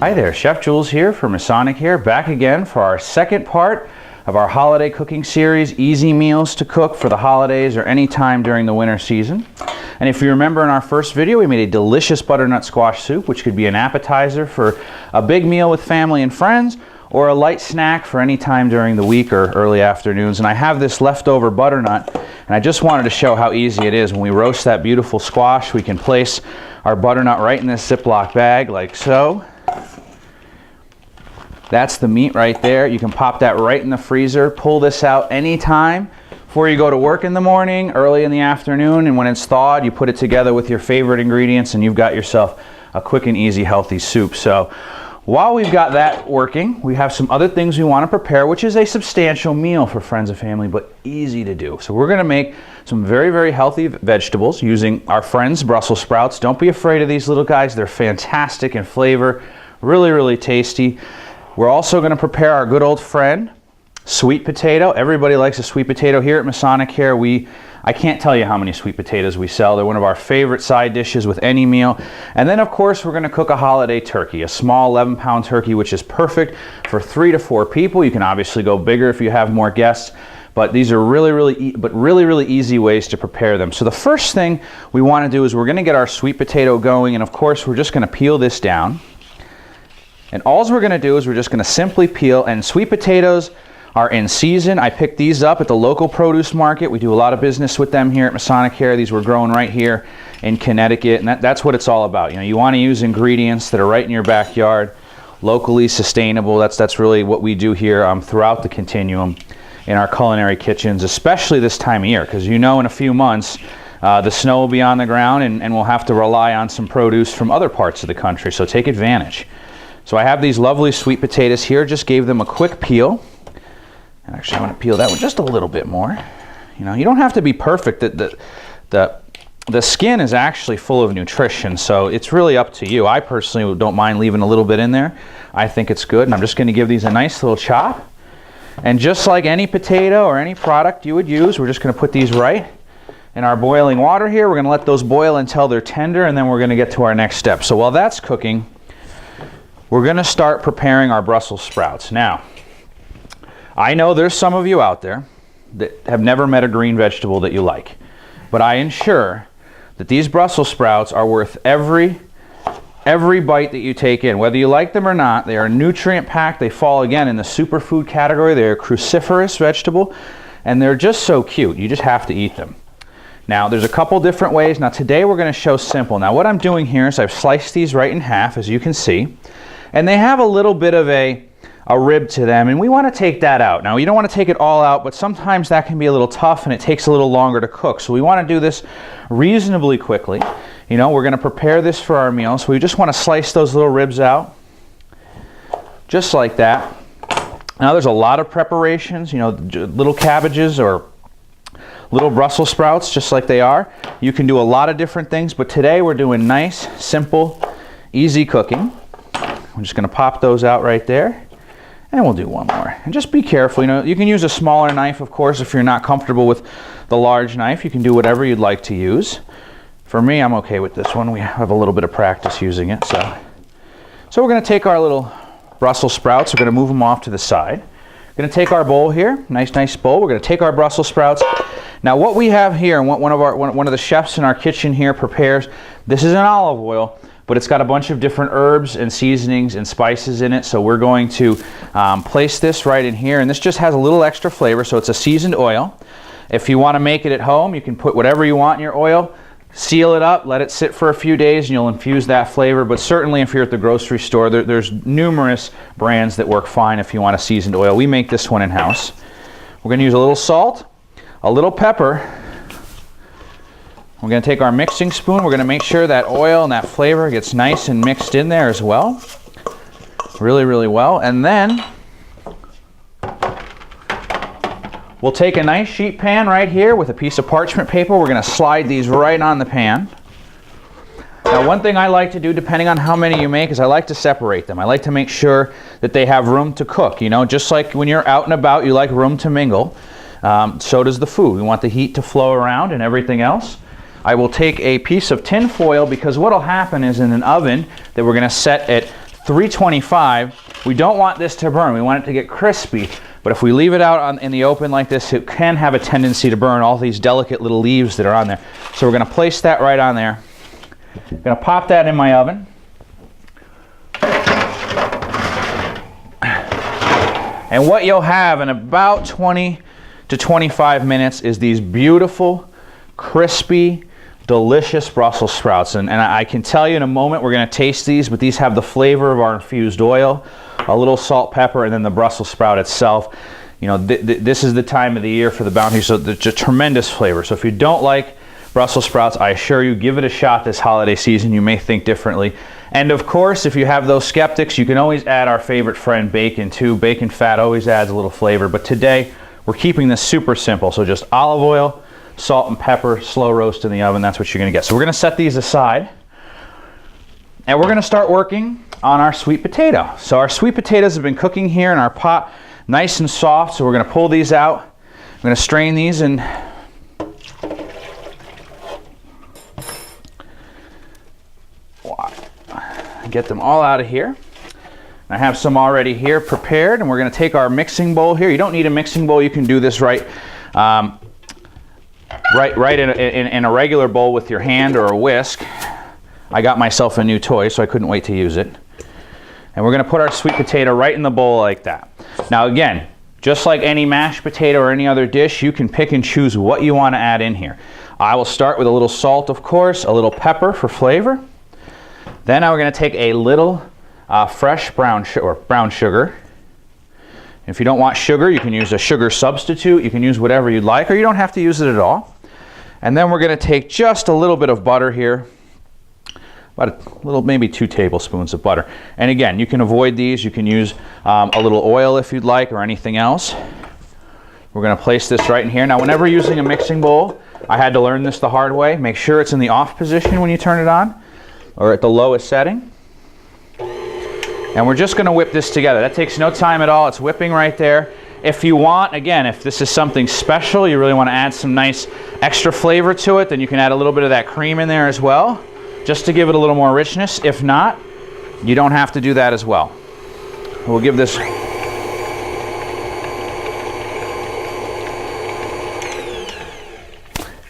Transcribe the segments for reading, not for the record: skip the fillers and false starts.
Hi there, Chef Jules here for Masonicare, back again for our second part of our holiday cooking series, Easy Meals to Cook for the holidays or any time during the winter season. And if you remember in our first video, we made a delicious butternut squash soup, which could be an appetizer for a big meal with family and friends, or a light snack for any time during the week or early afternoons. And I have this leftover butternut, and I just wanted to show how easy it is. When we roast that beautiful squash, we can place our butternut right in this Ziploc bag like so. That's the meat right there. You can pop that right in the freezer, pull this out anytime before you go to work in the morning, early in the afternoon, and when it's thawed, you put it together with your favorite ingredients and you've got yourself a quick and easy healthy soup. So while we've got that working, we have some other things we want to prepare, which is a substantial meal for friends and family, but easy to do. So we're going to make some very, very healthy vegetables using our friends' Brussels sprouts. Don't be afraid of these little guys. They're fantastic in flavor, really, really tasty. We're also going to prepare our good old friend, sweet potato. Everybody likes a sweet potato. Here at Masonicare, I can't tell you how many sweet potatoes we sell. They're one of our favorite side dishes with any meal. And then, of course, we're going to cook a holiday turkey, a small 11-pound turkey, which is perfect for 3 to 4 people. You can obviously go bigger if you have more guests, but these are really easy ways to prepare them. So the first thing we want to do is we're going to get our sweet potato going, and of course, we're just going to peel this down. And all we're going to do is we're just going to simply peel, and sweet potatoes are in season. I picked these up at the local produce market. We do a lot of business with them here at Masonicare. These were grown right here in Connecticut, and that's what it's all about. You know, you want to use ingredients that are right in your backyard, locally sustainable. That's really what we do here throughout the continuum in our culinary kitchens, especially this time of year, because you know in a few months the snow will be on the ground and we'll have to rely on some produce from other parts of the country, so take advantage. So I have these lovely sweet potatoes here, just gave them a quick peel. And actually I'm going to peel that one just a little bit more. You know, you don't have to be perfect. The skin is actually full of nutrition, so it's really up to you. I personally don't mind leaving a little bit in there. I think it's good, and I'm just going to give these a nice little chop. And just like any potato or any product you would use, we're just going to put these right in our boiling water here. We're going to let those boil until they're tender, and then we're going to get to our next step. So while that's cooking, we're going to start preparing our Brussels sprouts. Now, I know there's some of you out there that have never met a green vegetable that you like, but I ensure that these Brussels sprouts are worth every bite that you take in. Whether you like them or not, they are nutrient packed. They fall again in the superfood category. They're a cruciferous vegetable, and they're just so cute. You just have to eat them. Now, there's a couple different ways. Now, today we're going to show simple. Now, what I'm doing here is I've sliced these right in half, as you can see. And they have a little bit of a rib to them, and we want to take that out. Now, you don't want to take it all out, but sometimes that can be a little tough and it takes a little longer to cook. So we want to do this reasonably quickly. You know, we're going to prepare this for our meal, so we just want to slice those little ribs out, just like that. Now, there's a lot of preparations, you know, little cabbages or little Brussels sprouts, just like they are. You can do a lot of different things, but today we're doing nice, simple, easy cooking. I'm just going to pop those out right there, and we'll do one more. And just be careful. You know, you can use a smaller knife, of course, if you're not comfortable with the large knife. You can do whatever you'd like to use. For me, I'm okay with this one. We have a little bit of practice using it. So we're going to take our little Brussels sprouts. We're going to move them off to the side. We're going to take our bowl here, nice bowl. We're going to take our Brussels sprouts. Now, what we have here, and what one of the chefs in our kitchen here prepares, this is an olive oil, but it's got a bunch of different herbs and seasonings and spices in it. So we're going to place this right in here, and this just has a little extra flavor. So it's a seasoned oil. If you want to make it at home, you can put whatever you want in your oil, seal it up, let it sit for a few days, and you'll infuse that flavor. But certainly if you're at the grocery store, there's numerous brands that work fine if you want a seasoned oil. We make this one in-house. We're going to use a little salt, a little pepper. We're going to take our mixing spoon. We're going to make sure that oil and that flavor gets nice and mixed in there as well. Really well. And then we'll take a nice sheet pan right here with a piece of parchment paper. We're going to slide these right on the pan. Now, one thing I like to do, depending on how many you make, is I like to separate them. I like to make sure that they have room to cook. You know, just like when you're out and about, you like room to mingle. So does the food. We want the heat to flow around and everything else. I will take a piece of tin foil, because what will happen is in an oven that we're going to set at 325. We don't want this to burn. We want it to get crispy. But if we leave it out in the open like this, it can have a tendency to burn all these delicate little leaves that are on there. So we're going to place that right on there. I'm going to pop that in my oven. And what you'll have in about 20 to 25 minutes is these beautiful, crispy, delicious Brussels sprouts. And I can tell you in a moment we're going to taste these, but these have the flavor of our infused oil, a little salt, pepper, and then the Brussels sprout itself. You know, this is the time of the year for the bounty, so there's a tremendous flavor. So if you don't like Brussels sprouts, I assure you, give it a shot this holiday season. You may think differently. And of course, if you have those skeptics, you can always add our favorite friend, bacon, too. Bacon fat always adds a little flavor. But today, we're keeping this super simple. So just olive oil, salt and pepper, slow roast in the oven. That's what you're going to get. So we're going to set these aside. And we're going to start working on our sweet potato. So our sweet potatoes have been cooking here in our pot, nice and soft. So we're going to pull these out. I'm going to strain these and get them all out of here. I have some already here prepared, and we're going to take our mixing bowl here. You don't need a mixing bowl. You can do this right in a regular bowl with your hand or a whisk. I got myself a new toy, so I couldn't wait to use it. And we're going to put our sweet potato right in the bowl like that. Now again, just like any mashed potato or any other dish, you can pick and choose what you want to add in here. I will start with a little salt, of course, a little pepper for flavor. Then we're going to take a little fresh brown sugar. If you don't want sugar, you can use a sugar substitute. You can use whatever you'd like, or you don't have to use it at all. And then we're going to take just a little bit of butter here, about a little, maybe 2 tablespoons of butter. And again, you can avoid these. You can use a little oil if you'd like, or anything else. We're going to place this right in here. Now, whenever using a mixing bowl, I had to learn this the hard way. Make sure it's in the off position when you turn it on, or at the lowest setting. And we're just going to whip this together. That takes no time at all. It's whipping right there. If you want, again, if this is something special, you really want to add some nice extra flavor to it, then you can add a little bit of that cream in there as well, just to give it a little more richness. If not, you don't have to do that as well. We'll give this...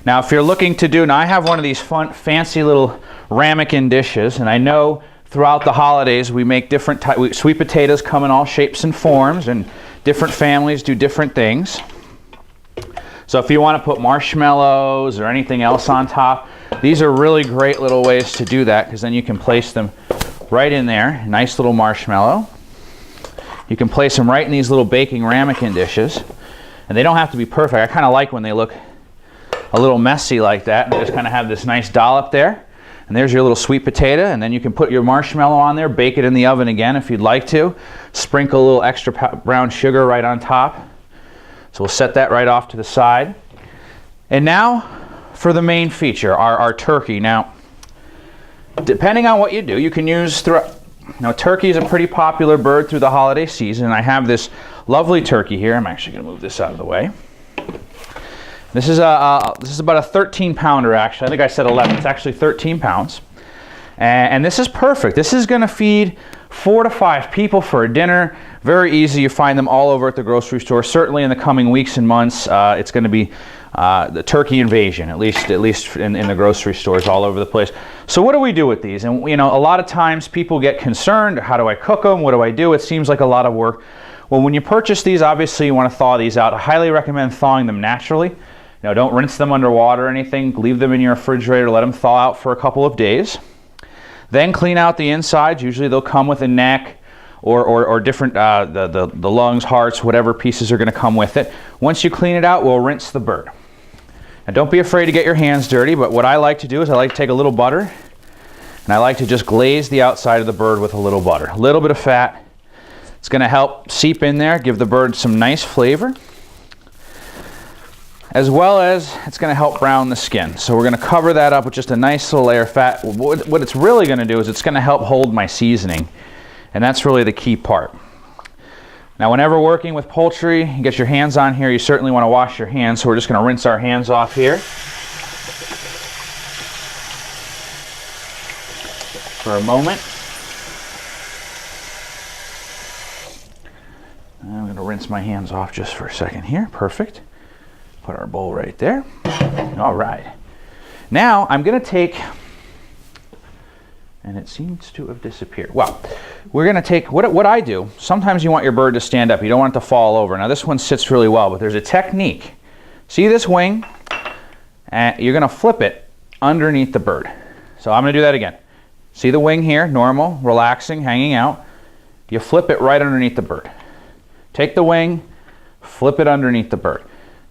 Now, if you're looking to do... Now, I have one of these fun, fancy little ramekin dishes, and I know throughout the holidays we make different types. Sweet potatoes come in all shapes and forms, and different families do different things. So if you want to put marshmallows or anything else on top, these are really great little ways to do that, because then you can place them right in there. Nice little marshmallow. You can place them right in these little baking ramekin dishes, and they don't have to be perfect. I kind of like when they look a little messy like that, and just kind of have this nice dollop there. And there's your little sweet potato, and then you can put your marshmallow on there, bake it in the oven again if you'd like to. Sprinkle a little extra brown sugar right on top. So we'll set that right off to the side. And now for the main feature, our turkey. Now, depending on what you do, you can use turkey is a pretty popular bird through the holiday season, and I have this lovely turkey here. I'm actually going to move this out of the way. This is about a 13-pounder, actually. I think I said 11. It's actually 13 pounds. And this is perfect. This is going to feed 4 to 5 people for a dinner. Very easy. You find them all over at the grocery store. Certainly in the coming weeks and months, it's going to be the turkey invasion, at least in the grocery stores all over the place. So what do we do with these? And you know, a lot of times people get concerned. How do I cook them? What do I do? It seems like a lot of work. Well, when you purchase these, obviously you want to thaw these out. I highly recommend thawing them naturally. Now, don't rinse them under water or anything. Leave them in your refrigerator. Let them thaw out for a couple of days. Then clean out the insides. Usually they'll come with a neck or different, the lungs, hearts, whatever pieces are going to come with it. Once you clean it out, we'll rinse the bird. Now, don't be afraid to get your hands dirty, but what I like to do is I like to take a little butter, and I like to just glaze the outside of the bird with a little butter. A little bit of fat. It's going to help seep in there, give the bird some nice flavor, as well as it's going to help brown the skin. So we're going to cover that up with just a nice little layer of fat. What it's really going to do is it's going to help hold my seasoning, and that's really the key part. Now, whenever working with poultry, you get your hands on here, you certainly want to wash your hands, so we're just going to rinse our hands off here for a moment. rinse my hands off just for a second here. Perfect. Put our bowl right there. All right. Now I'm going to take, and it seems to have disappeared. Well, we're going to take, what I do, sometimes you want your bird to stand up. You don't want it to fall over. Now this one sits really well, but there's a technique. See this wing? And you're going to flip it underneath the bird. So I'm going to do that again. See the wing here, normal, relaxing, hanging out. You flip it right underneath the bird. Take the wing, flip it underneath the bird.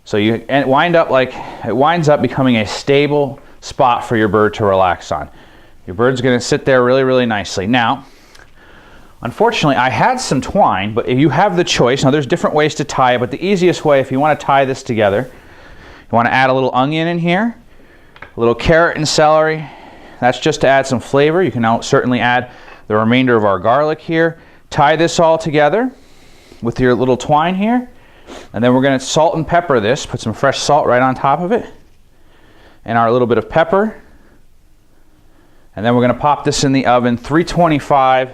So it winds up becoming a stable spot for your bird to relax on. Your bird's going to sit there really, really nicely. Now, unfortunately, I had some twine, but if you have the choice, now there's different ways to tie it, but the easiest way, if you want to tie this together, you want to add a little onion in here, a little carrot and celery. That's just to add some flavor. You can now certainly add the remainder of our garlic here. Tie this all together with your little twine here. And then we're going to salt and pepper this. Put some fresh salt right on top of it. And our little bit of pepper. And then we're going to pop this in the oven, 325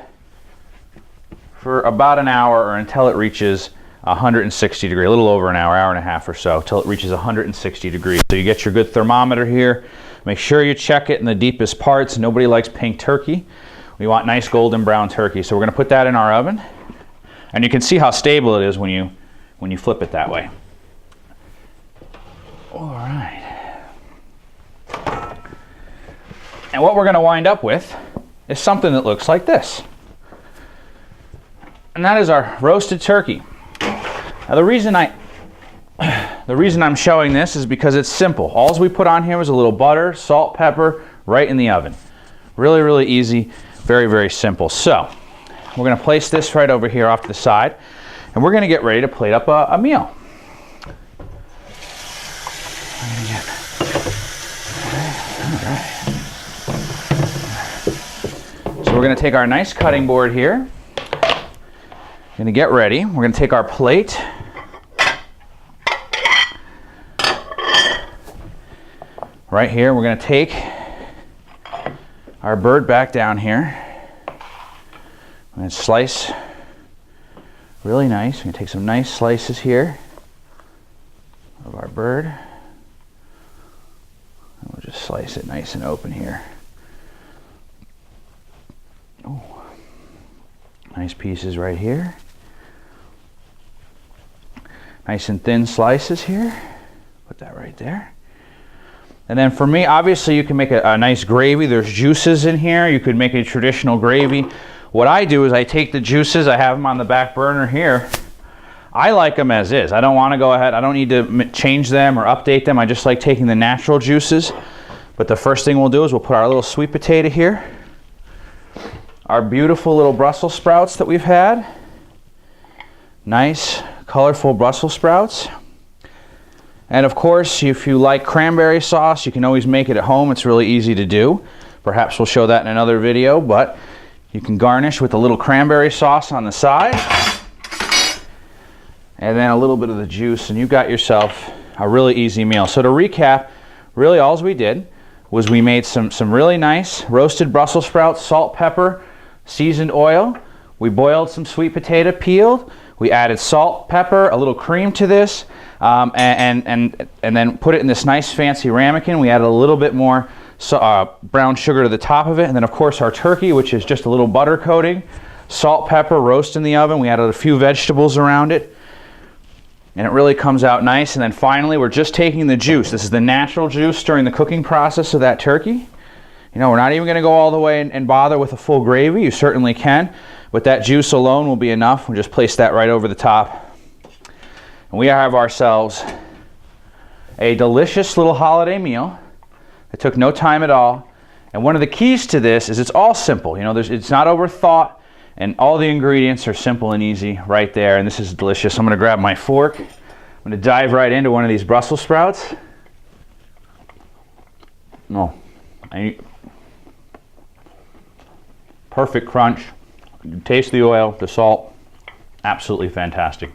for about an hour or until it reaches 160 degrees, a little over an hour, hour and a half or so, till it reaches 160 degrees. So you get your good thermometer here. Make sure you check it in the deepest parts. Nobody likes pink turkey. We want nice golden brown turkey. So we're going to put that in our oven. And you can see how stable it is when you flip it that way. All right. And what we're going to wind up with is something that looks like this. And that is our roasted turkey. Now the reason I'm showing this is because it's simple. All we put on here was a little butter, salt, pepper, right in the oven. Really, really easy, very, very simple. So we're going to place this right over here off to the side, and we're going to get ready to plate up a meal. So we're going to take our nice cutting board here. Going to get ready. We're going to take our plate. Right here, we're going to take our bird back down here. I'm going to slice really nice. We're going to take some nice slices here of our bird. And we'll just slice it nice and open here. Oh, nice pieces right here. Nice and thin slices here. Put that right there. And then for me, obviously you can make a nice gravy. There's juices in here. You could make a traditional gravy. What I do is I take the juices, I have them on the back burner here. I like them as is. I don't want to go ahead, I don't need to change them or update them. I just like taking the natural juices. But the first thing we'll do is we'll put our little sweet potato here. Our beautiful little Brussels sprouts that we've had. Nice, colorful Brussels sprouts. And of course, if you like cranberry sauce, you can always make it at home. It's really easy to do. Perhaps we'll show that in another video, but you can garnish with a little cranberry sauce on the side. And then a little bit of the juice, and you've got yourself a really easy meal. So to recap, really all we did was we made some really nice roasted Brussels sprouts, salt, pepper, seasoned oil. We boiled some sweet potato peeled. We added salt, pepper, a little cream to this. And then put it in this nice fancy ramekin. We added a little bit more brown sugar to the top of it. And then of course our turkey, which is just a little butter coating, salt, pepper, roast in the oven. We added a few vegetables around it. And it really comes out nice. And then finally, we're just taking the juice. This is the natural juice during the cooking process of that turkey. You know, we're not even going to go all the way and bother with a full gravy. You certainly can. But that juice alone will be enough. We'll just place that right over the top. And we have ourselves a delicious little holiday meal. It took no time at all. And one of the keys to this is it's all simple. You know, it's not overthought, and all the ingredients are simple and easy right there. And this is delicious. I'm going to grab my fork. I'm going to dive right into one of these Brussels sprouts. Oh, perfect crunch. You can taste the oil, the salt. Absolutely fantastic.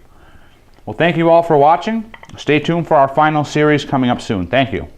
Well, thank you all for watching. Stay tuned for our final series coming up soon. Thank you.